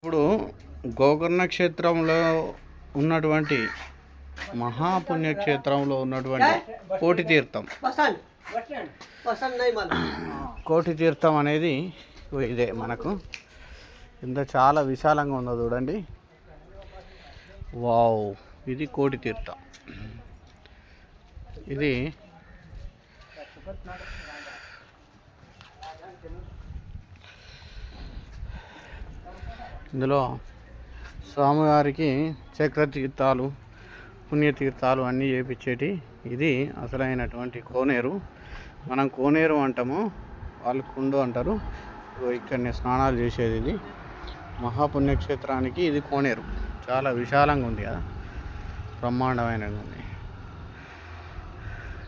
ఇప్పుడు గోకర్ణ క్షేత్రంలో ఉన్నటువంటి మహాపుణ్యక్షేత్రంలో ఉన్నటువంటి కోటి తీర్థం కోటి తీర్థం అనేది ఇదే మనకు ఇంత చాలా విశాలంగా ఉందో చూడండి. వావ్, ఇది కోటి తీర్థం. ఇది ఇందులో స్వామివారికి చక్రతీర్థాలు పుణ్యతీర్థాలు అన్నీ చేపించేటి. ఇది అసలైనటువంటి కోనేరు. మనం కోనేరు అంటాము, వాళ్ళు కుండు అంటారు. ఇక్కడనే స్నానాలు చేసేది. ఇది మహాపుణ్యక్షేత్రానికి ఇది కోనేరు. చాలా విశాలంగా ఉంది కదా, బ్రహ్మాండమైనది ఉంది.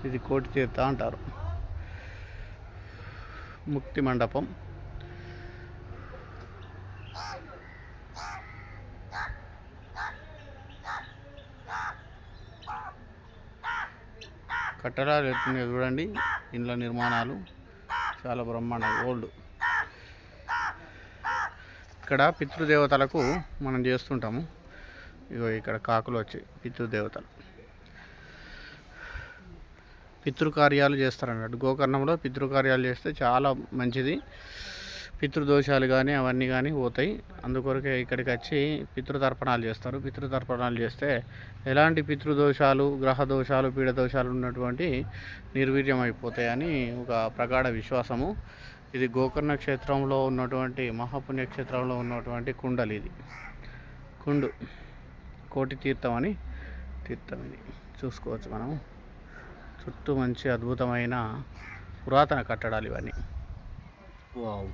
ఇది కోటి తీర్థ అంటారు. ముక్తి మండపం. కట్టడాలు ఎత్తున్నాయి చూడండి. ఇండ్ల నిర్మాణాలు చాలా బ్రహ్మాండంగా ఓల్డ్. ఇక్కడ పితృదేవతలకు మనం చేస్తుంటాము. ఇగో ఇక్కడ కాకులు వచ్చి పితృదేవతలు పితృకార్యాలు చేస్తారన్నట్టు. గోకర్ణంలో పితృకార్యాలు చేస్తే చాలా మంచిది. పితృదోషాలు కానీ అవన్నీ కానీ పోతాయి. అందుకొరకే ఇక్కడికి వచ్చి పితృతర్పణాలు చేస్తారు. పితృతర్పణాలు చేస్తే ఎలాంటి పితృదోషాలు, గ్రహ దోషాలు, పీడదోషాలు ఉన్నటువంటి నిర్వీర్యం అయిపోతాయని ఒక ప్రగాఢ విశ్వాసము. ఇది గోకర్ణ క్షేత్రంలో ఉన్నటువంటి మహాపుణ్యక్షేత్రంలో ఉన్నటువంటి కుండలు. ఇది కుండు కోటి తీర్థం అని తీర్థం. ఇది చూసుకోవచ్చు మనం. చుట్టూ మంచి అద్భుతమైన పురాతన కట్టడాలు ఇవన్నీ. వావ్.